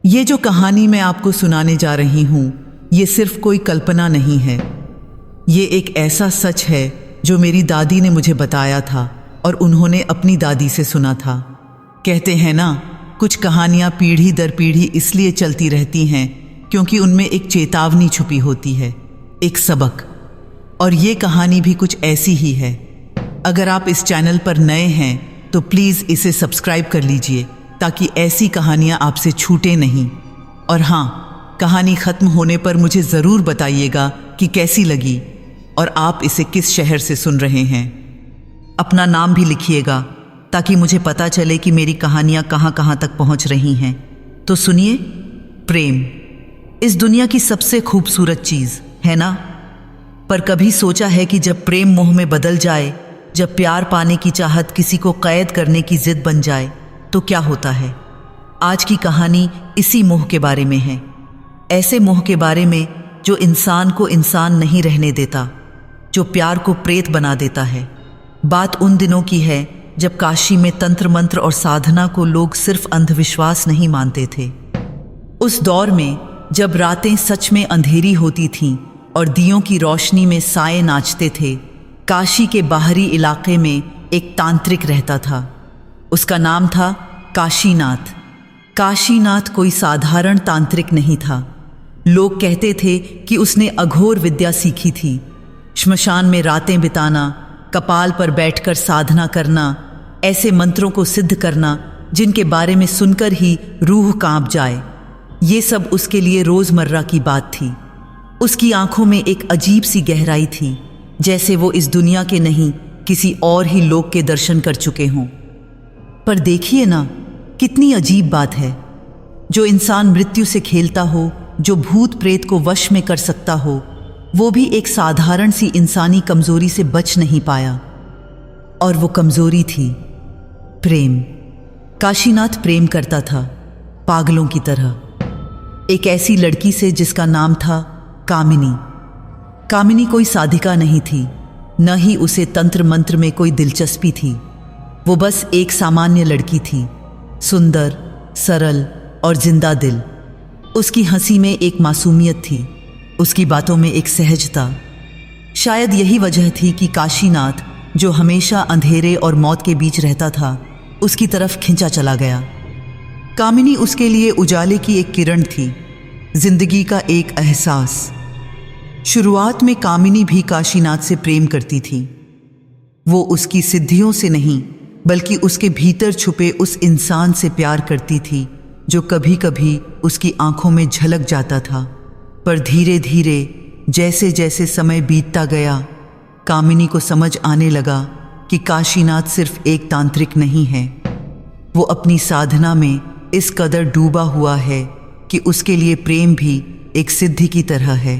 ये जो कहानी मैं आपको सुनाने जा रही हूँ, ये सिर्फ कोई कल्पना नहीं है। ये एक ऐसा सच है जो मेरी दादी ने मुझे बताया था और उन्होंने अपनी दादी से सुना था। कहते हैं ना, कुछ कहानियाँ पीढ़ी दर पीढ़ी इसलिए चलती रहती हैं क्योंकि उनमें एक चेतावनी छुपी होती है, एक सबक। और ये कहानी भी कुछ ऐसी ही है। अगर आप इस चैनल पर नए हैं तो प्लीज़ इसे सब्सक्राइब कर लीजिए ताकि ऐसी कहानियाँ आपसे छूटे नहीं। और हाँ, कहानी ख़त्म होने पर मुझे ज़रूर बताइएगा कि कैसी लगी और आप इसे किस शहर से सुन रहे हैं। अपना नाम भी लिखिएगा ताकि मुझे पता चले कि मेरी कहानियाँ कहाँ कहाँ तक पहुँच रही हैं। तो सुनिए, प्रेम इस दुनिया की सबसे खूबसूरत चीज़ है ना। पर कभी सोचा है कि जब प्रेम मोह में बदल जाए, जब प्यार पाने की चाहत किसी को कैद करने की जिद बन जाए, तो क्या होता है। आज की कहानी इसी मोह के बारे में है। ऐसे मोह के बारे में जो इंसान को इंसान नहीं रहने देता, जो प्यार को प्रेत बना देता है। बात उन दिनों की है जब काशी में तंत्र मंत्र और साधना को लोग सिर्फ अंधविश्वास नहीं मानते थे। उस दौर में जब रातें सच में अंधेरी होती थीं और दियों की रोशनी में साए नाचते थे, काशी के बाहरी इलाके में एक तांत्रिक रहता था। उसका नाम था काशीनाथ। काशीनाथ कोई साधारण तांत्रिक नहीं था। लोग कहते थे कि उसने अघोर विद्या सीखी थी। श्मशान में रातें बिताना, कपाल पर बैठकर साधना करना, ऐसे मंत्रों को सिद्ध करना जिनके बारे में सुनकर ही रूह कांप जाए, ये सब उसके लिए रोज़मर्रा की बात थी। उसकी आंखों में एक अजीब सी गहराई थी, जैसे वो इस दुनिया के नहीं किसी और ही लोक के दर्शन कर चुके हों। पर देखिए ना, कितनी अजीब बात है। जो इंसान मृत्यु से खेलता हो, जो भूत प्रेत को वश में कर सकता हो, वो भी एक साधारण सी इंसानी कमजोरी से बच नहीं पाया। और वो कमजोरी थी प्रेम। काशीनाथ प्रेम करता था, पागलों की तरह, एक ऐसी लड़की से जिसका नाम था कामिनी। कामिनी कोई साधिका नहीं थी, न ही उसे तंत्र मंत्र में कोई दिलचस्पी थी। वो बस एक सामान्य लड़की थी, सुंदर, सरल और जिंदा दिल। उसकी हंसी में एक मासूमियत थी, उसकी बातों में एक सहजता। शायद यही वजह थी कि काशीनाथ, जो हमेशा अंधेरे और मौत के बीच रहता था, उसकी तरफ खिंचा चला गया। कामिनी उसके लिए उजाले की एक किरण थी, जिंदगी का एक एहसास। शुरुआत में कामिनी भी काशीनाथ से प्रेम करती थी। वो उसकी सिद्धियों से नहीं, बल्कि उसके भीतर छुपे उस इंसान से प्यार करती थी जो कभी कभी उसकी आंखों में झलक जाता था। पर धीरे धीरे जैसे जैसे समय बीतता गया, कामिनी को समझ आने लगा कि काशीनाथ सिर्फ एक तांत्रिक नहीं है। वो अपनी साधना में इस कदर डूबा हुआ है कि उसके लिए प्रेम भी एक सिद्धि की तरह है।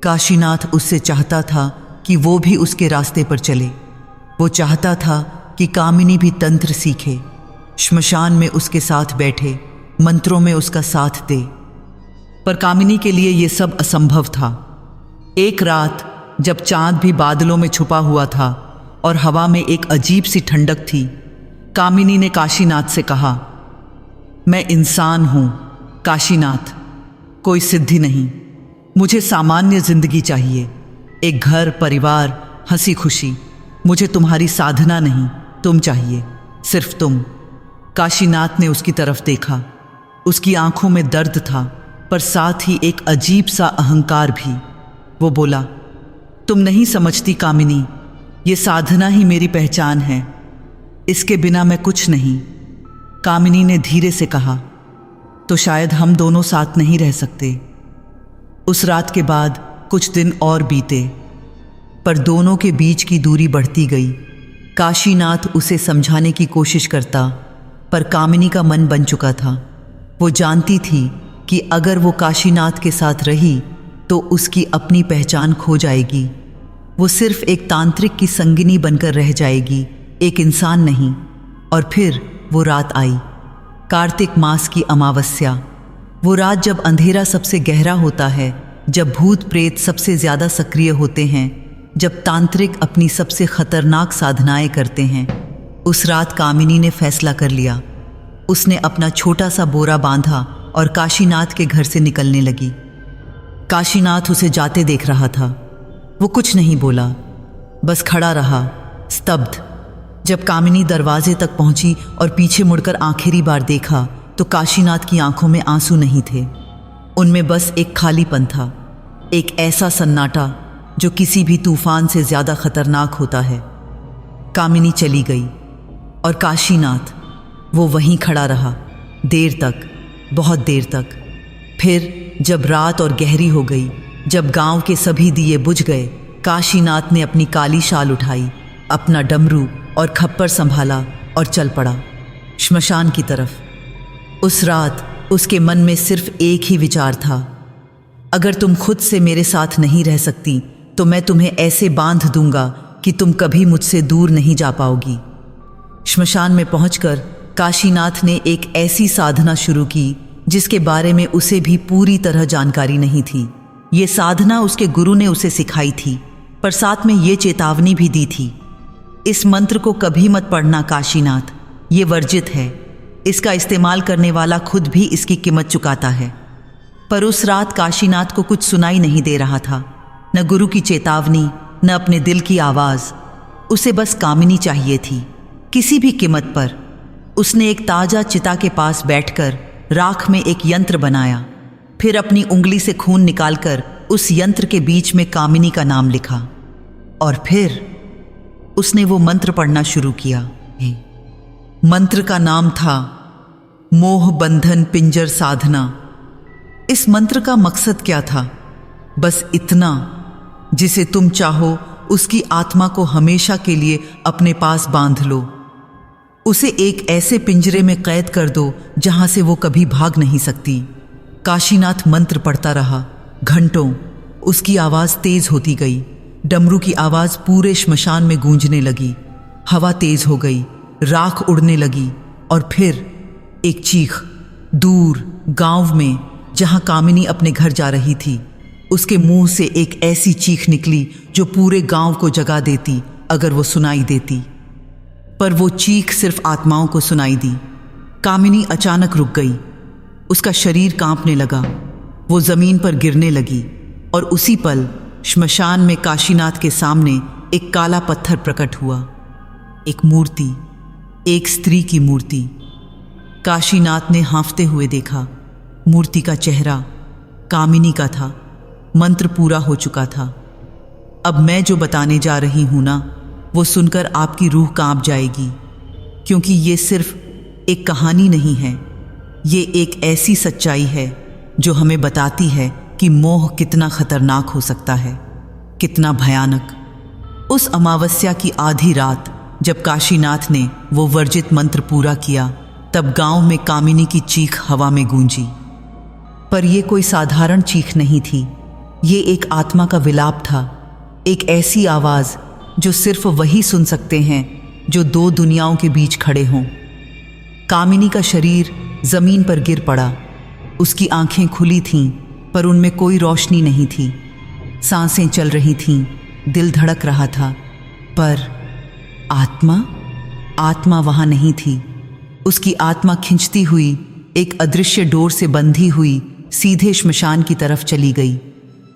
काशीनाथ उससे चाहता था कि वो भी उसके रास्ते पर चले। वो चाहता था कि कामिनी भी तंत्र सीखे, श्मशान में उसके साथ बैठे, मंत्रों में उसका साथ दे। पर कामिनी के लिए ये सब असंभव था। एक रात जब चांद भी बादलों में छुपा हुआ था और हवा में एक अजीब सी ठंडक थी, कामिनी ने काशीनाथ से कहा, मैं इंसान हूँ काशीनाथ, कोई सिद्धि नहीं। मुझे सामान्य जिंदगी चाहिए, एक घर, परिवार, हंसी खुशी। मुझे तुम्हारी साधना नहीं, तुम चाहिए, सिर्फ तुम। काशीनाथ ने उसकी तरफ देखा। उसकी आंखों में दर्द था, पर साथ ही एक अजीब सा अहंकार भी। वो बोला, तुम नहीं समझती कामिनी, ये साधना ही मेरी पहचान है, इसके बिना मैं कुछ नहीं। कामिनी ने धीरे से कहा, तो शायद हम दोनों साथ नहीं रह सकते। उस रात के बाद कुछ दिन और बीते, पर दोनों के बीच की दूरी बढ़ती गई। काशीनाथ उसे समझाने की कोशिश करता, पर कामिनी का मन बन चुका था। वो जानती थी कि अगर वो काशीनाथ के साथ रही तो उसकी अपनी पहचान खो जाएगी। वो सिर्फ एक तांत्रिक की संगिनी बनकर रह जाएगी, एक इंसान नहीं। और फिर वो रात आई, कार्तिक मास की अमावस्या। वो रात जब अंधेरा सबसे गहरा होता है, जब भूत प्रेत सबसे ज़्यादा सक्रिय होते हैं, जब तांत्रिक अपनी सबसे खतरनाक साधनाएं करते हैं। उस रात कामिनी ने फैसला कर लिया। उसने अपना छोटा सा बोरा बांधा और काशीनाथ के घर से निकलने लगी। काशीनाथ उसे जाते देख रहा था। वो कुछ नहीं बोला, बस खड़ा रहा स्तब्ध। जब कामिनी दरवाजे तक पहुंची और पीछे मुड़कर आखिरी बार देखा तो काशीनाथ की आंखों में आंसू नहीं थे। उनमें बस एक खालीपन था, एक ऐसा सन्नाटा जो किसी भी तूफान से ज्यादा खतरनाक होता है। कामिनी चली गई और काशीनाथ वो वहीं खड़ा रहा देर तक, बहुत देर तक। फिर जब रात और गहरी हो गई, जब गांव के सभी दिए बुझ गए, काशीनाथ ने अपनी काली शाल उठाई, अपना डमरू और खप्पर संभाला और चल पड़ा श्मशान की तरफ। उस रात उसके मन में सिर्फ एक ही विचार था, अगर तुम खुद से मेरे साथ नहीं रह सकती तो मैं तुम्हें ऐसे बांध दूंगा कि तुम कभी मुझसे दूर नहीं जा पाओगी। श्मशान में पहुंचकर काशीनाथ ने एक ऐसी साधना शुरू की जिसके बारे में उसे भी पूरी तरह जानकारी नहीं थी। ये साधना उसके गुरु ने उसे सिखाई थी, पर साथ में ये चेतावनी भी दी थी, इस मंत्र को कभी मत पढ़ना काशीनाथ, ये वर्जित है। इसका इस्तेमाल करने वाला खुद भी इसकी कीमत चुकाता है। पर उस रात काशीनाथ को कुछ सुनाई नहीं दे रहा था, न गुरु की चेतावनी, न अपने दिल की आवाज़। उसे बस कामिनी चाहिए थी, किसी भी कीमत पर। उसने एक ताज़ा चिता के पास बैठकर राख में एक यंत्र बनाया, फिर अपनी उंगली से खून निकालकर उस यंत्र के बीच में कामिनी का नाम लिखा और फिर उसने वो मंत्र पढ़ना शुरू किया। मंत्र का नाम था मोह बंधन पिंजर साधना। इस मंत्र का मकसद क्या था? बस इतना, जिसे तुम चाहो उसकी आत्मा को हमेशा के लिए अपने पास बांध लो, उसे एक ऐसे पिंजरे में कैद कर दो जहां से वो कभी भाग नहीं सकती। काशीनाथ मंत्र पढ़ता रहा घंटों। उसकी आवाज़ तेज होती गई, डमरू की आवाज़ पूरे श्मशान में गूंजने लगी। हवा तेज हो गई, राख उड़ने लगी और फिर एक चीख दूर गांव में, जहां कामिनी अपने घर जा रही थी, उसके मुंह से एक ऐसी चीख निकली जो पूरे गांव को जगा देती अगर वो सुनाई देती। पर वो चीख सिर्फ आत्माओं को सुनाई दी। कामिनी अचानक रुक गई, उसका शरीर कांपने लगा, वो जमीन पर गिरने लगी और उसी पल श्मशान में काशीनाथ के सामने एक काला पत्थर प्रकट हुआ, एक मूर्ति, एक स्त्री की मूर्ति। काशीनाथ ने हाँफते हुए देखा, मूर्ति का चेहरा कामिनी का था। मंत्र पूरा हो चुका था। अब मैं जो बताने जा रही हूं ना, वो सुनकर आपकी रूह कांप जाएगी, क्योंकि ये सिर्फ एक कहानी नहीं है, ये एक ऐसी सच्चाई है जो हमें बताती है कि मोह कितना खतरनाक हो सकता है, कितना भयानक। उस अमावस्या की आधी रात जब काशीनाथ ने वो वर्जित मंत्र पूरा किया, तब गांव में कामिनी की चीख हवा में गूंजी। पर यह कोई साधारण चीख नहीं थी, ये एक आत्मा का विलाप था, एक ऐसी आवाज़ जो सिर्फ वही सुन सकते हैं जो दो दुनियाओं के बीच खड़े हों। कामिनी का शरीर जमीन पर गिर पड़ा, उसकी आंखें खुली थीं पर उनमें कोई रोशनी नहीं थी। सांसें चल रही थीं, दिल धड़क रहा था, पर आत्मा वहां नहीं थी। उसकी आत्मा खिंचती हुई एक अदृश्य डोर से बंधी हुई सीधे श्मशान की तरफ चली गई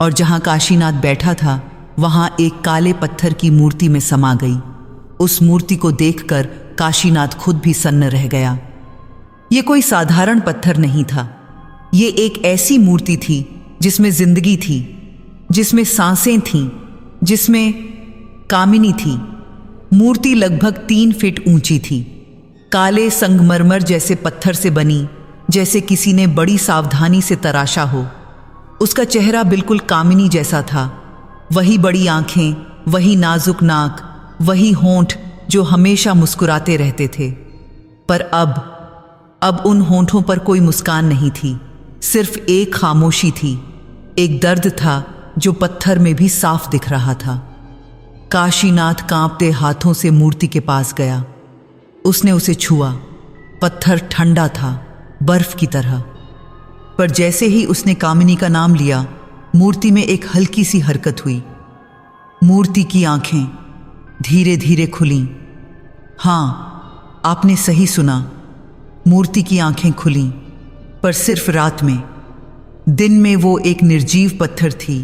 और जहां काशीनाथ बैठा था वहां एक काले पत्थर की मूर्ति में समा गई। उस मूर्ति को देखकर काशीनाथ खुद भी सन्न रह गया। ये कोई साधारण पत्थर नहीं था, ये एक ऐसी मूर्ति थी जिसमें जिंदगी थी, जिसमें सांसें थीं, जिसमें कामिनी थी। मूर्ति लगभग 3 फीट ऊंची थी, काले संगमरमर जैसे पत्थर से बनी, जैसे किसी ने बड़ी सावधानी से तराशा हो। उसका चेहरा बिल्कुल कामिनी जैसा था, वही बड़ी आंखें, वही नाजुक नाक, वही होंठ जो हमेशा मुस्कुराते रहते थे। पर अब उन होंठों पर कोई मुस्कान नहीं थी, सिर्फ एक खामोशी थी, एक दर्द था जो पत्थर में भी साफ दिख रहा था। काशीनाथ कांपते हाथों से मूर्ति के पास गया, उसने उसे छुआ। पत्थर ठंडा था, बर्फ की तरह। पर जैसे ही उसने कामिनी का नाम लिया, मूर्ति में एक हल्की सी हरकत हुई। मूर्ति की आंखें धीरे धीरे खुलीं। हाँ, आपने सही सुना, मूर्ति की आंखें खुलीं पर सिर्फ रात में। दिन में वो एक निर्जीव पत्थर थी,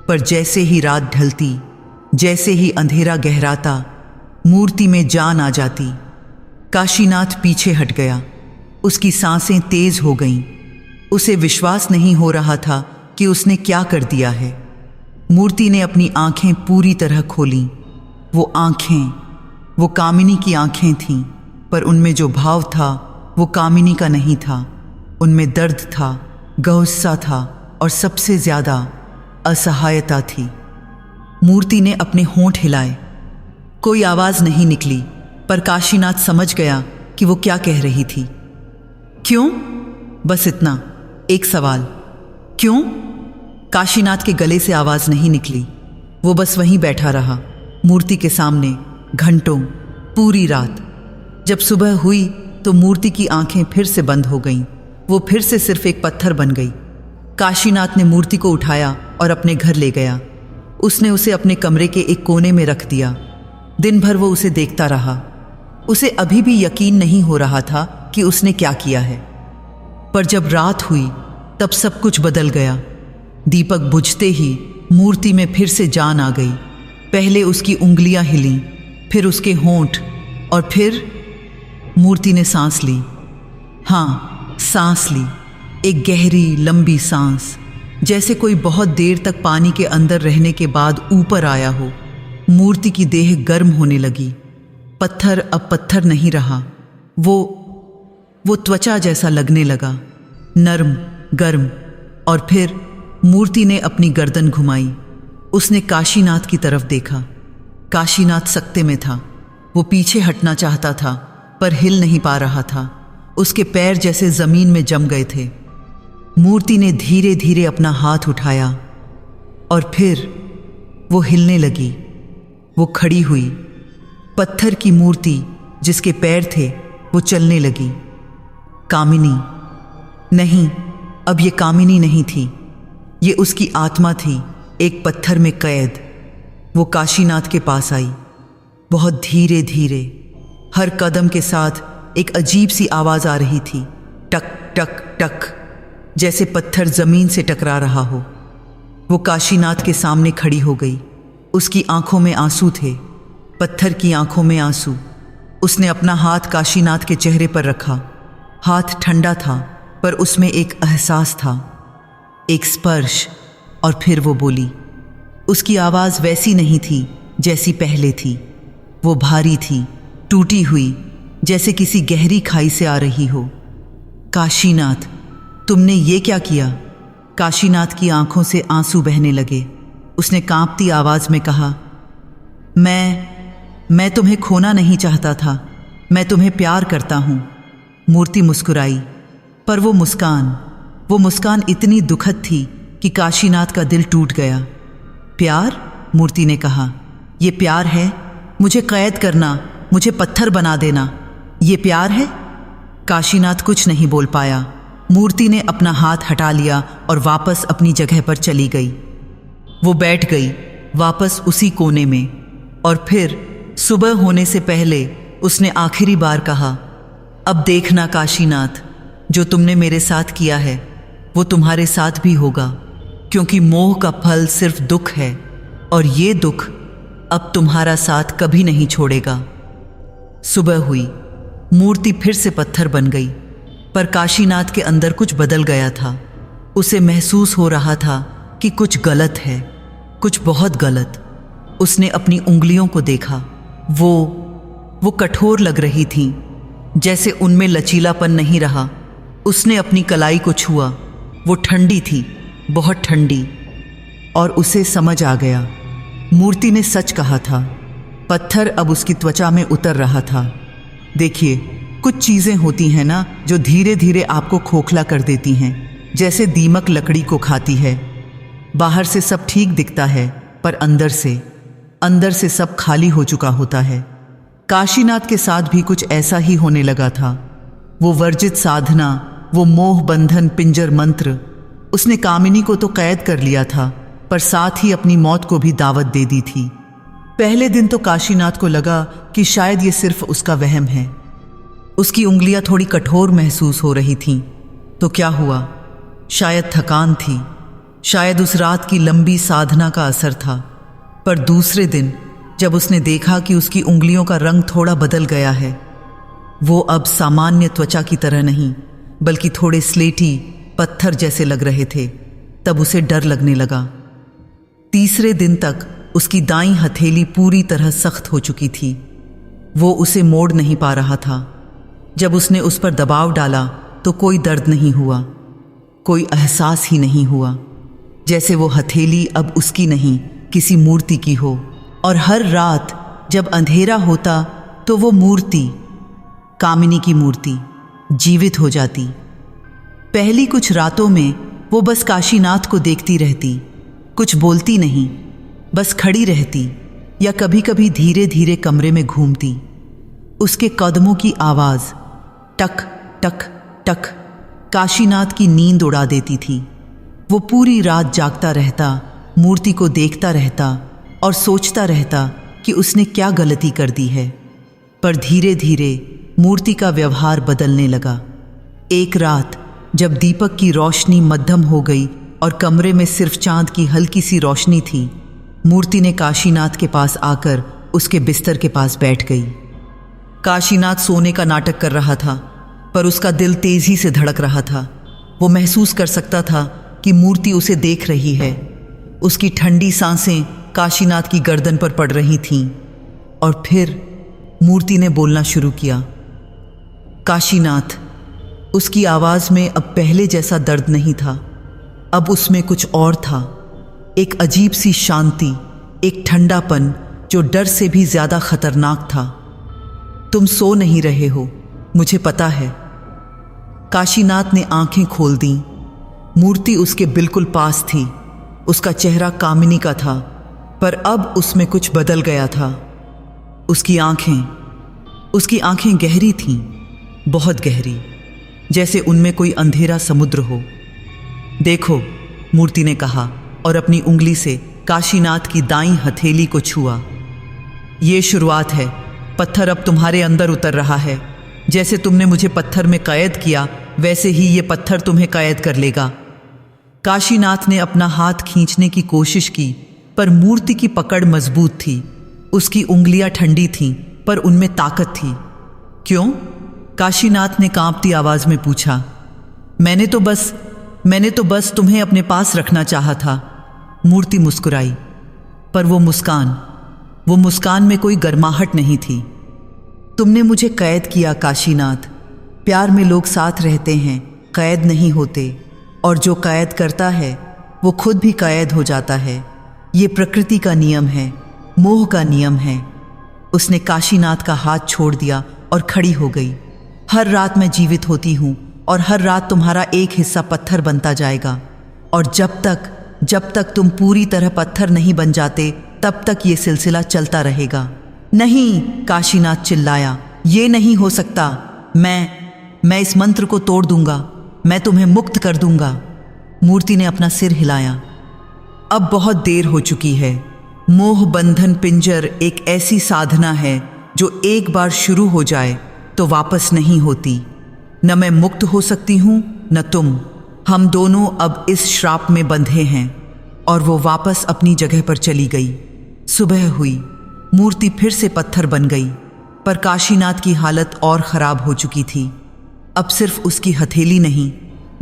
पर जैसे ही रात ढलती, जैसे ही अंधेरा गहराता, मूर्ति में जान आ जाती। काशीनाथ पीछे हट गया। उसकी सांसें तेज हो गईं। उसे विश्वास नहीं हो रहा था कि उसने क्या कर दिया है। मूर्ति ने अपनी आंखें पूरी तरह खोलीं। वो आंखें, वो कामिनी की आंखें थीं, पर उनमें जो भाव था वो कामिनी का नहीं था। उनमें दर्द था, गुस्सा था और सबसे ज़्यादा असहायता थी। मूर्ति ने अपने होंठ हिलाए। कोई आवाज़ नहीं निकली, पर काशीनाथ समझ गया कि वो क्या कह रही थी। क्यों? बस इतना, एक सवाल। क्यों? काशीनाथ के गले से आवाज़ नहीं निकली। वो बस वहीं बैठा रहा, मूर्ति के सामने, घंटों, पूरी रात। जब सुबह हुई तो मूर्ति की आंखें फिर से बंद हो गईं। वो फिर से सिर्फ एक पत्थर बन गई। काशीनाथ ने मूर्ति को उठाया और अपने घर ले गया। उसने उसे अपने कमरे के एक कोने में रख दिया। दिन भर वो उसे देखता रहा। उसे अभी भी यकीन नहीं हो रहा था कि उसने क्या किया है। पर जब रात हुई तब सब कुछ बदल गया। दीपक बुझते ही मूर्ति में फिर से जान आ गई। पहले उसकी उंगलियां हिलीं, फिर उसके होंठ, और फिर मूर्ति ने सांस ली। हाँ, सांस ली, एक गहरी लंबी सांस, जैसे कोई बहुत देर तक पानी के अंदर रहने के बाद ऊपर आया हो। मूर्ति की देह गर्म होने लगी। पत्थर अब पत्थर नहीं रहा, वो त्वचा जैसा लगने लगा, नर्म, गर्म। और फिर मूर्ति ने अपनी गर्दन घुमाई। उसने काशीनाथ की तरफ देखा। काशीनाथ सकते में था। वो पीछे हटना चाहता था, पर हिल नहीं पा रहा था। उसके पैर जैसे जमीन में जम गए थे। मूर्ति ने धीरे धीरे अपना हाथ उठाया और फिर वो हिलने लगी। वो खड़ी हुई। पत्थर की मूर्ति जिसके पैर थे वो चलने लगी। कामिनी नहीं, अब ये कामिनी नहीं थी, ये उसकी आत्मा थी, एक पत्थर में कैद। वो काशीनाथ के पास आई, बहुत धीरे धीरे। हर कदम के साथ एक अजीब सी आवाज़ आ रही थी, टक टक टक, जैसे पत्थर जमीन से टकरा रहा हो। वो काशीनाथ के सामने खड़ी हो गई। उसकी आंखों में आंसू थे, पत्थर की आंखों में आंसू। उसने अपना हाथ काशीनाथ के चेहरे पर रखा। हाथ ठंडा था, पर उसमें एक एहसास था, एक स्पर्श। और फिर वो बोली। उसकी आवाज़ वैसी नहीं थी जैसी पहले थी। वो भारी थी, टूटी हुई, जैसे किसी गहरी खाई से आ रही हो। काशीनाथ, तुमने ये क्या किया? काशीनाथ की आंखों से आंसू बहने लगे। उसने कांपती आवाज़ में कहा, मैं तुम्हें खोना नहीं चाहता था, मैं तुम्हें प्यार करता हूँ। मूर्ति मुस्कुराई, पर वो मुस्कान इतनी दुखद थी कि काशीनाथ का दिल टूट गया। प्यार? मूर्ति ने कहा, ये प्यार है? मुझे कैद करना, मुझे पत्थर बना देना, ये प्यार है? काशीनाथ कुछ नहीं बोल पाया। मूर्ति ने अपना हाथ हटा लिया और वापस अपनी जगह पर चली गई। वो बैठ गई वापस उसी कोने में। और फिर सुबह होने से पहले उसने आखिरी बार कहा, अब देखना काशीनाथ, जो तुमने मेरे साथ किया है वो तुम्हारे साथ भी होगा, क्योंकि मोह का फल सिर्फ दुख है, और ये दुख अब तुम्हारा साथ कभी नहीं छोड़ेगा। सुबह हुई, मूर्ति फिर से पत्थर बन गई, पर काशीनाथ के अंदर कुछ बदल गया था। उसे महसूस हो रहा था कि कुछ गलत है, कुछ बहुत गलत। उसने अपनी उंगलियों को देखा। वो कठोर लग रही थीं, जैसे उनमें लचीलापन नहीं रहा। उसने अपनी कलाई को छुआ। वो ठंडी थी, बहुत ठंडी। और उसे समझ आ गया, मूर्ति ने सच कहा था। पत्थर अब उसकी त्वचा में उतर रहा था। देखिए, कुछ चीज़ें होती हैं ना जो धीरे धीरे आपको खोखला कर देती हैं, जैसे दीमक लकड़ी को खाती है। बाहर से सब ठीक दिखता है, पर अंदर से सब खाली हो चुका होता है। काशीनाथ के साथ भी कुछ ऐसा ही होने लगा था। वो वर्जित साधना, वो मोह बंधन पिंजर मंत्र। उसने कामिनी को तो कैद कर लिया था, पर साथ ही अपनी मौत को भी दावत दे दी थी। पहले दिन तो काशीनाथ को लगा कि शायद ये सिर्फ उसका वहम है। उसकी उंगलियां थोड़ी कठोर महसूस हो रही थीं, तो क्या हुआ? शायद थकान थी, शायद उस रात की लंबी साधना का असर था। पर दूसरे दिन जब उसने देखा कि उसकी उंगलियों का रंग थोड़ा बदल गया है, वो अब सामान्य त्वचा की तरह नहीं बल्कि थोड़े स्लेटी पत्थर जैसे लग रहे थे, तब उसे डर लगने लगा। तीसरे दिन तक उसकी दाईं हथेली पूरी तरह सख्त हो चुकी थी। वो उसे मोड़ नहीं पा रहा था। जब उसने उस पर दबाव डाला तो कोई दर्द नहीं हुआ, कोई एहसास ही नहीं हुआ, जैसे वो हथेली अब उसकी नहीं किसी मूर्ति की हो। और हर रात जब अंधेरा होता तो वो मूर्ति, कामिनी की मूर्ति, जीवित हो जाती। पहली कुछ रातों में वो बस काशीनाथ को देखती रहती, कुछ बोलती नहीं, बस खड़ी रहती या कभी कभी धीरे धीरे कमरे में घूमती। उसके कदमों की आवाज़ टक टक टक काशीनाथ की नींद उड़ा देती थी। वो पूरी रात जागता रहता, मूर्ति को देखता रहता और सोचता रहता कि उसने क्या गलती कर दी है। पर धीरे धीरे मूर्ति का व्यवहार बदलने लगा। एक रात जब दीपक की रोशनी मध्यम हो गई और कमरे में सिर्फ चांद की हल्की सी रोशनी थी, मूर्ति ने काशीनाथ के पास आकर उसके बिस्तर के पास बैठ गई। काशीनाथ सोने का नाटक कर रहा था, पर उसका दिल तेजी से धड़क रहा था। वो महसूस कर सकता था कि मूर्ति उसे देख रही है। उसकी ठंडी सांसें काशीनाथ की गर्दन पर पड़ रही थीं। और फिर मूर्ति ने बोलना शुरू किया। काशीनाथ। उसकी आवाज़ में अब पहले जैसा दर्द नहीं था, अब उसमें कुछ और था। एक अजीब सी शांति, एक ठंडापन जो डर से भी ज़्यादा खतरनाक था। तुम सो नहीं रहे हो, मुझे पता है। काशीनाथ ने आंखें खोल दी। मूर्ति उसके बिल्कुल पास थी। उसका चेहरा कामिनी का था, पर अब उसमें कुछ बदल गया था। उसकी आंखें गहरी थीं, बहुत गहरी, जैसे उनमें कोई अंधेरा समुद्र हो। देखो, मूर्ति ने कहा और अपनी उंगली से काशीनाथ की दाईं हथेली को छुआ। ये शुरुआत है। पत्थर अब तुम्हारे अंदर उतर रहा है। जैसे तुमने मुझे पत्थर में कैद किया, वैसे ही ये पत्थर तुम्हें कैद कर लेगा। काशीनाथ ने अपना हाथ खींचने की कोशिश की, पर मूर्ति की पकड़ मजबूत थी। उसकी उंगलियां ठंडी थीं, पर उनमें ताकत थी। क्यों? काशीनाथ ने कांपती आवाज में पूछा। मैंने तो बस तुम्हें अपने पास रखना चाहा था। मूर्ति मुस्कुराई, पर वो मुस्कान में कोई गर्माहट नहीं थी। तुमने मुझे कैद किया काशीनाथ। प्यार में लोग साथ रहते हैं, कैद नहीं होते। और जो कैद करता है वो खुद भी कैद हो जाता है। ये प्रकृति का नियम है, मोह का नियम है। उसने काशीनाथ का हाथ छोड़ दिया और खड़ी हो गई। हर रात मैं जीवित होती हूँ और हर रात तुम्हारा एक हिस्सा पत्थर बनता जाएगा। और जब तक तुम पूरी तरह पत्थर नहीं बन जाते, तब तक ये सिलसिला चलता रहेगा। नहीं, काशीनाथ चिल्लाया, ये नहीं हो सकता। मैं इस मंत्र को तोड़ दूंगा। मैं तुम्हें मुक्त कर दूंगा। मूर्ति ने अपना सिर हिलाया। अब बहुत देर हो चुकी है। मोह बंधन पिंजर एक ऐसी साधना है जो एक बार शुरू हो जाए तो वापस नहीं होती। न मैं मुक्त हो सकती हूं, न तुम। हम दोनों अब इस श्राप में बंधे हैं। और वो वापस अपनी जगह पर चली गई। सुबह हुई, मूर्ति फिर से पत्थर बन गई, पर काशीनाथ की हालत और खराब हो चुकी थी। अब सिर्फ उसकी हथेली नहीं,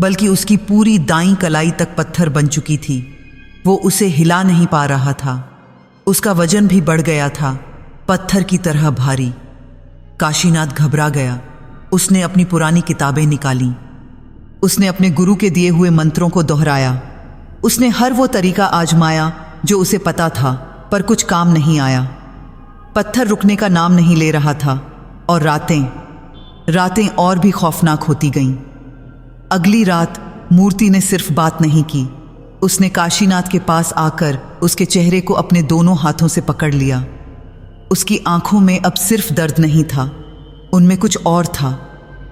बल्कि उसकी पूरी दाईं कलाई तक पत्थर बन चुकी थी। वो उसे हिला नहीं पा रहा था। उसका वजन भी बढ़ गया था, पत्थर की तरह भारी। काशीनाथ घबरा गया। उसने अपनी पुरानी किताबें निकाली। उसने अपने गुरु के दिए हुए मंत्रों को दोहराया। उसने हर वो तरीका आजमाया जो उसे पता था, पर कुछ काम नहीं आया। पत्थर रुकने का नाम नहीं ले रहा था। और रातें और भी खौफनाक होती गईं। अगली रात मूर्ति ने सिर्फ बात नहीं की, उसने काशीनाथ के पास आकर उसके चेहरे को अपने दोनों हाथों से पकड़ लिया। उसकी आंखों में अब सिर्फ दर्द नहीं था, उनमें कुछ और था।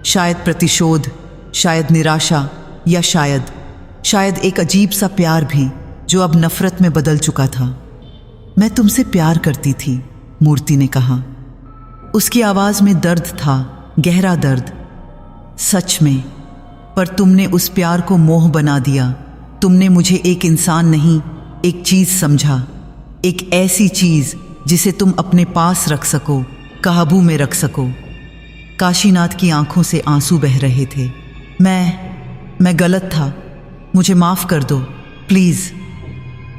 शायद प्रतिशोध, शायद निराशा, या शायद एक अजीब सा प्यार भी जो अब नफरत में बदल चुका था। मैं तुमसे प्यार करती थी, मूर्ति ने कहा। उसकी आवाज में दर्द था, गहरा दर्द। सच में, पर तुमने उस प्यार को मोह बना दिया। तुमने मुझे एक इंसान नहीं, एक चीज़ समझा, एक ऐसी चीज़ जिसे तुम अपने पास रख सको, काबू में रख सको। काशीनाथ की आंखों से आंसू बह रहे थे। मैं गलत था, मुझे माफ़ कर दो प्लीज़।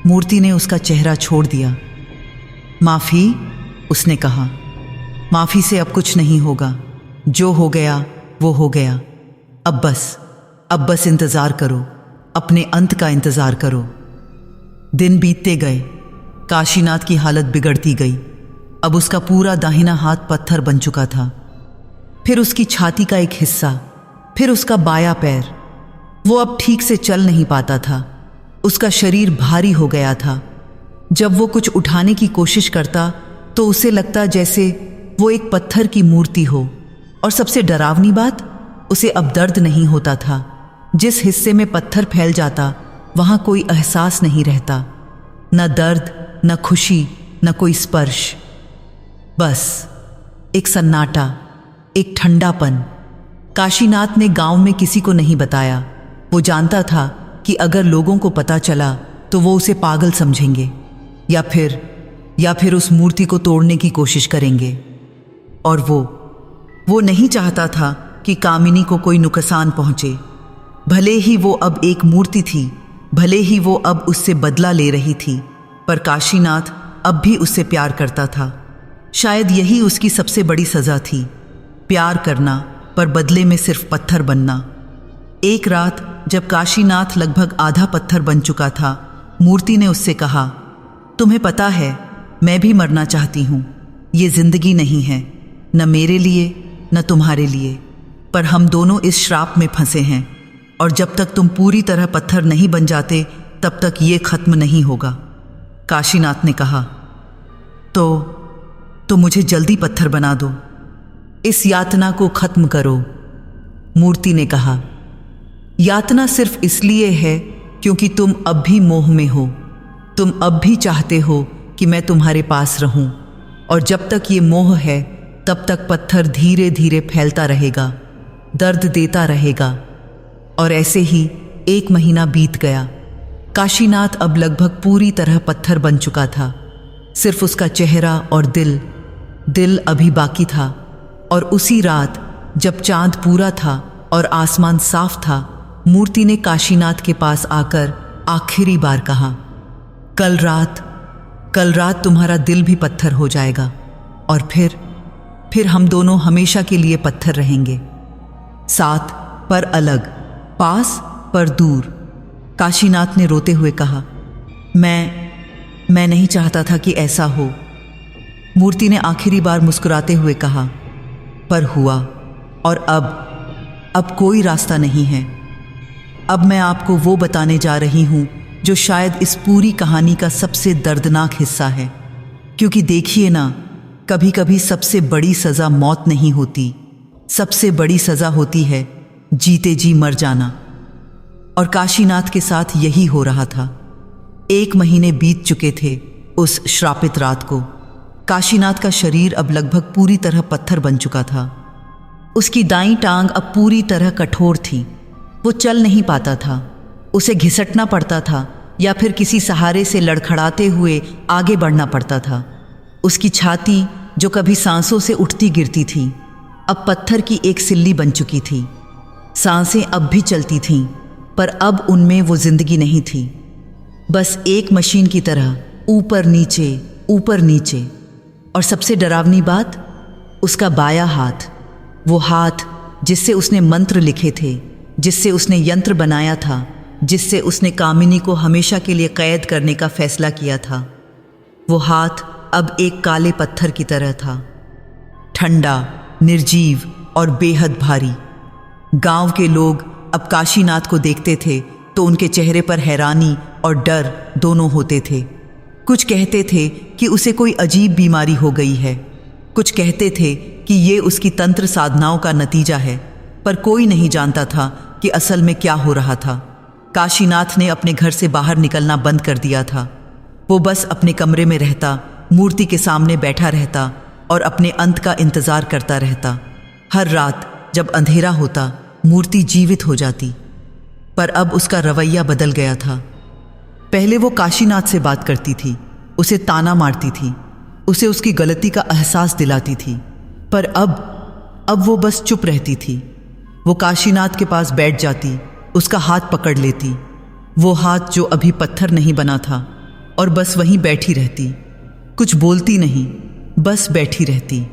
मूर्ति ने उसका चेहरा छोड़ दिया। माफ़ी? उसने कहा। माफ़ी से अब कुछ नहीं होगा, जो हो गया वो हो गया। अब बस इंतज़ार करो, अपने अंत का इंतज़ार करो। दिन बीतते गए, काशीनाथ की हालत बिगड़ती गई। अब उसका पूरा दाहिना हाथ पत्थर बन चुका था, फिर उसकी छाती का एक हिस्सा, फिर उसका बायां पैर। वो अब ठीक से चल नहीं पाता था। उसका शरीर भारी हो गया था। जब वो कुछ उठाने की कोशिश करता तो उसे लगता जैसे वो एक पत्थर की मूर्ति हो। और सबसे डरावनी बात, उसे अब दर्द नहीं होता था। जिस हिस्से में पत्थर फैल जाता वहाँ कोई एहसास नहीं रहता, न दर्द, न खुशी, न कोई स्पर्श। बस एक सन्नाटा, एक ठंडापन। काशीनाथ ने गांव में किसी को नहीं बताया। वो जानता था कि अगर लोगों को पता चला तो वो उसे पागल समझेंगे या फिर उस मूर्ति को तोड़ने की कोशिश करेंगे। और वो नहीं चाहता था कि कामिनी को कोई नुकसान पहुंचे। भले ही वो अब एक मूर्ति थी, भले ही वो अब उससे बदला ले रही थी, पर काशीनाथ अब भी उससे प्यार करता था। शायद यही उसकी सबसे बड़ी सज़ा थी, प्यार करना पर बदले में सिर्फ पत्थर बनना। एक रात जब काशीनाथ लगभग आधा पत्थर बन चुका था, मूर्ति ने उससे कहा, तुम्हें पता है मैं भी मरना चाहती हूँ। ये जिंदगी नहीं है, न मेरे लिए न तुम्हारे लिए, पर हम दोनों इस श्राप में फंसे हैं और जब तक तुम पूरी तरह पत्थर नहीं बन जाते तब तक ये खत्म नहीं होगा। काशीनाथ ने कहा, तो मुझे जल्दी पत्थर बना दो, इस यातना को खत्म करो। मूर्ति ने कहा, यातना सिर्फ इसलिए है क्योंकि तुम अब भी मोह में हो। तुम अब भी चाहते हो कि मैं तुम्हारे पास रहूं, और जब तक ये मोह है तब तक पत्थर धीरे धीरे फैलता रहेगा, दर्द देता रहेगा। और ऐसे ही 1 महीना बीत गया। काशीनाथ अब लगभग पूरी तरह पत्थर बन चुका था। सिर्फ उसका चेहरा और दिल अभी बाकी था। और उसी रात जब चांद पूरा था और आसमान साफ था, मूर्ति ने काशीनाथ के पास आकर आखिरी बार कहा, कल रात तुम्हारा दिल भी पत्थर हो जाएगा और फिर हम दोनों हमेशा के लिए पत्थर रहेंगे, साथ पर अलग, पास पर दूर। काशीनाथ ने रोते हुए कहा, मैं नहीं चाहता था कि ऐसा हो। मूर्ति ने आखिरी बार मुस्कुराते हुए कहा, पर हुआ, और अब कोई रास्ता नहीं है। अब मैं आपको वो बताने जा रही हूँ जो शायद इस पूरी कहानी का सबसे दर्दनाक हिस्सा है। क्योंकि देखिए ना, कभी कभी सबसे बड़ी सज़ा मौत नहीं होती, सबसे बड़ी सज़ा होती है जीते जी मर जाना। और काशीनाथ के साथ यही हो रहा था। 1 महीने बीत चुके थे उस श्रापित रात को। काशीनाथ का शरीर अब लगभग पूरी तरह पत्थर बन चुका था। उसकी दाईं टांग अब पूरी तरह कठोर थी। वो चल नहीं पाता था, उसे घिसटना पड़ता था या फिर किसी सहारे से लड़खड़ाते हुए आगे बढ़ना पड़ता था। उसकी छाती जो कभी सांसों से उठती गिरती थी, अब पत्थर की एक सिल्ली बन चुकी थी। सांसें अब भी चलती थीं, पर अब उनमें वो जिंदगी नहीं थी। बस एक मशीन की तरह ऊपर नीचे। और सबसे डरावनी बात, उसका बायां हाथ, वो हाथ जिससे उसने मंत्र लिखे थे, जिससे उसने यंत्र बनाया था, जिससे उसने कामिनी को हमेशा के लिए कैद करने का फैसला किया था, वो हाथ अब एक काले पत्थर की तरह था, ठंडा, निर्जीव और बेहद भारी। गांव के लोग अब काशीनाथ को देखते थे तो उनके चेहरे पर हैरानी और डर दोनों होते थे। कुछ कहते थे कि उसे कोई अजीब बीमारी हो गई है, कुछ कहते थे कि ये उसकी तंत्र साधनाओं का नतीजा है, पर कोई नहीं जानता था कि असल में क्या हो रहा था। काशीनाथ ने अपने घर से बाहर निकलना बंद कर दिया था। वो बस अपने कमरे में रहता, मूर्ति के सामने बैठा रहता और अपने अंत का इंतज़ार करता रहता। हर रात जब अंधेरा होता मूर्ति जीवित हो जाती। पर अब उसका रवैया बदल गया था। पहले वो काशीनाथ से बात करती थी, उसे ताना मारती थी, उसे उसकी गलती का एहसास दिलाती थी। पर अब वो बस चुप रहती थी। वो काशीनाथ के पास बैठ जाती, उसका हाथ पकड़ लेती, वो हाथ जो अभी पत्थर नहीं बना था, और बस वहीं बैठी रहती, कुछ बोलती नहीं, बस बैठी रहती।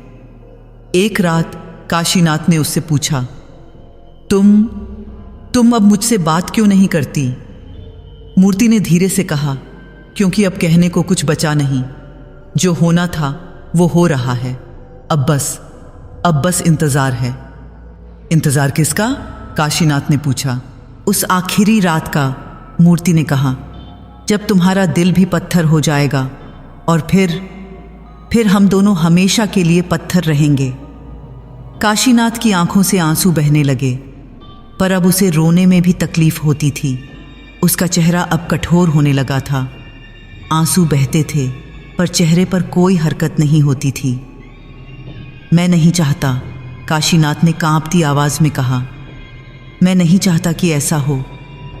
एक रात काशीनाथ ने उससे पूछा, तुम अब मुझसे बात क्यों नहीं करती? मूर्ति ने धीरे से कहा, क्योंकि अब कहने को कुछ बचा नहीं। जो होना था वो हो रहा है। अब बस इंतजार है। इंतजार किसका? काशीनाथ ने पूछा। उस आखिरी रात का, मूर्ति ने कहा, जब तुम्हारा दिल भी पत्थर हो जाएगा और फिर हम दोनों हमेशा के लिए पत्थर रहेंगे। काशीनाथ की आंखों से आंसू बहने लगे, पर अब उसे रोने में भी तकलीफ होती थी। उसका चेहरा अब कठोर होने लगा था। आंसू बहते थे, पर चेहरे पर कोई हरकत नहीं होती थी। मैं नहीं चाहता, काशीनाथ ने कांपती आवाज में कहा। मैं नहीं चाहता कि ऐसा हो।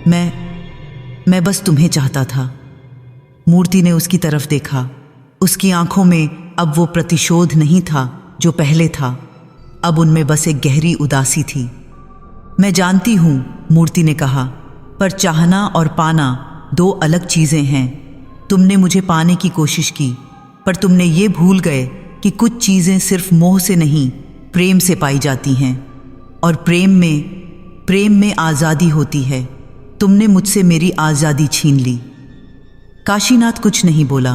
मैं बस तुम्हें चाहता था। मूर्ति ने उसकी तरफ देखा। उसकी आंखों में अब वो प्रतिशोध नहीं था जो पहले था। अब उनमें बस एक गहरी उदासी थी। मैं जानती हूं, मूर्ति ने कहा, पर चाहना और पाना दो अलग चीजें हैं। तुमने मुझे पाने की कोशिश की, पर तुमने ये भूल गए कि कुछ चीजें सिर्फ मोह से नहीं, प्रेम से पाई जाती हैं। और प्रेम में आज़ादी होती है। तुमने मुझसे मेरी आज़ादी छीन ली। काशीनाथ कुछ नहीं बोला।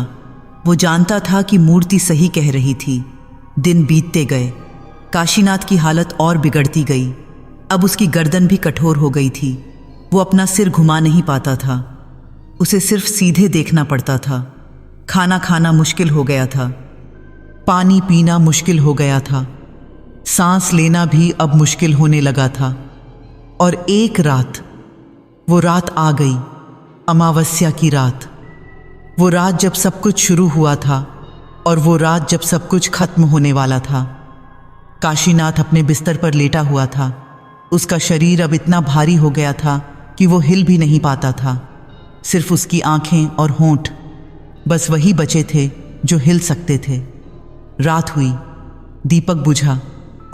वो जानता था कि मूर्ति सही कह रही थी। दिन बीतते गए। काशीनाथ की हालत और बिगड़ती गई। अब उसकी गर्दन भी कठोर हो गई थी। वो अपना सिर घुमा नहीं पाता था। उसे सिर्फ सीधे देखना पड़ता था। खाना खाना मुश्किल हो गया था। पानी पीना मुश्किल हो गया था। सांस लेना भी अब मुश्किल होने लगा था। और एक रात, वो रात आ गई, अमावस्या की रात। वो रात जब सब कुछ शुरू हुआ था और वो रात जब सब कुछ खत्म होने वाला था। काशीनाथ अपने बिस्तर पर लेटा हुआ था। उसका शरीर अब इतना भारी हो गया था कि वो हिल भी नहीं पाता था। सिर्फ उसकी आंखें और होंठ, बस वही बचे थे जो हिल सकते थे। रात हुई, दीपक बुझा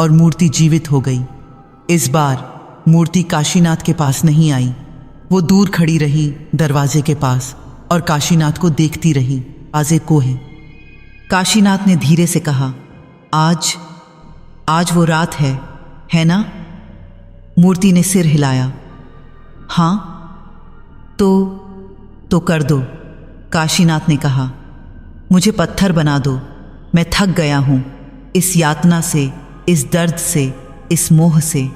और मूर्ति जीवित हो गई। इस बार मूर्ति काशीनाथ के पास नहीं आई। वो दूर खड़ी रही दरवाजे के पास और काशीनाथ को देखती रही। आजे को है। काशीनाथ ने धीरे से कहा, आज वो रात है ना? मूर्ति ने सिर हिलाया। हाँ, तो कर दो, काशीनाथ ने कहा। मुझे पत्थर बना दो। मैं थक गया हूं इस यातना से, इस दर्द से, इस मोह से।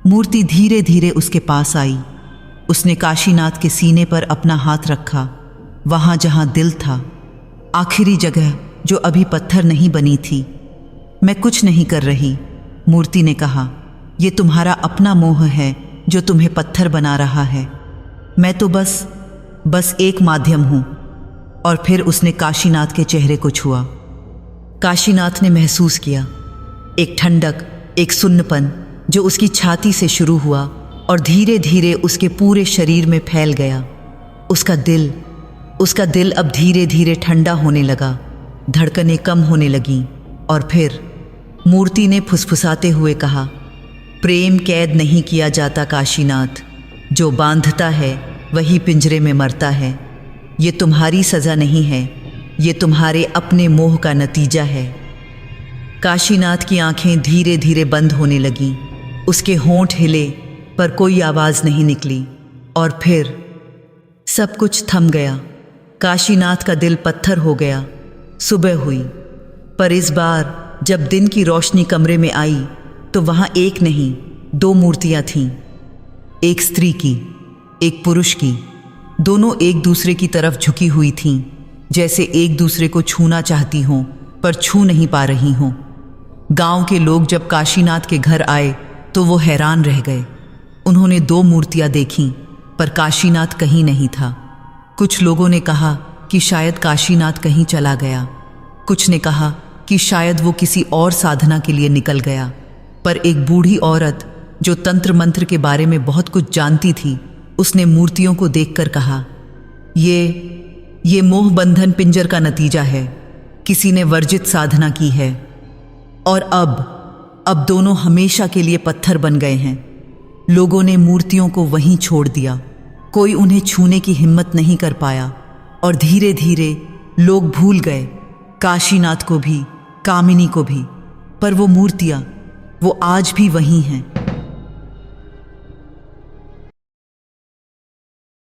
मूर्ति धीरे धीरे उसके पास आई। उसने काशीनाथ के सीने पर अपना हाथ रखा, वहां जहां दिल था, आखिरी जगह जो अभी पत्थर नहीं बनी थी। मैं कुछ नहीं कर रही, मूर्ति ने कहा। ये तुम्हारा अपना मोह है जो तुम्हें पत्थर बना रहा है। मैं तो बस एक माध्यम हूं। और फिर उसने काशीनाथ के चेहरे को छुआ। काशीनाथ ने महसूस किया एक ठंडक, एक सुन्नपन जो उसकी छाती से शुरू हुआ और धीरे धीरे उसके पूरे शरीर में फैल गया। उसका दिल अब धीरे धीरे ठंडा होने लगा। धड़कनें कम होने लगीं और फिर मूर्ति ने फुसफुसाते हुए कहा, प्रेम कैद नहीं किया जाता काशीनाथ। जो बांधता है वही पिंजरे में मरता है। ये तुम्हारी सज़ा नहीं है, ये तुम्हारे अपने मोह का नतीजा है। काशीनाथ की आंखें धीरे धीरे बंद होने लगीं। उसके होंठ हिले पर कोई आवाज़ नहीं निकली। और फिर सब कुछ थम गया। काशीनाथ का दिल पत्थर हो गया। सुबह हुई, पर इस बार जब दिन की रोशनी कमरे में आई तो वहां एक नहीं, दो मूर्तियां थीं। एक स्त्री की, एक पुरुष की। दोनों एक दूसरे की तरफ झुकी हुई थीं, जैसे एक दूसरे को छूना चाहती हों पर छू नहीं पा रही हों। गांव के लोग जब काशीनाथ के घर आए तो वो हैरान रह गए। उन्होंने दो मूर्तियां देखीं, पर काशीनाथ कहीं नहीं था। कुछ लोगों ने कहा कि शायद काशीनाथ कहीं चला गया। कुछ ने कहा कि शायद वो किसी और साधना के लिए निकल गया। पर एक बूढ़ी औरत जो तंत्र मंत्र के बारे में बहुत कुछ जानती थी, उसने मूर्तियों को देखकर कहा, ये मोह बंधन पिंजर का नतीजा है। किसी ने वर्जित साधना की है और अब दोनों हमेशा के लिए पत्थर बन गए हैं। लोगों ने मूर्तियों को वहीं छोड़ दिया। कोई उन्हें छूने की हिम्मत नहीं कर पाया और धीरे धीरे लोग भूल गए काशीनाथ को भी, कामिनी को भी। पर वो मूर्तियाँ, वो आज भी वहीं हैं।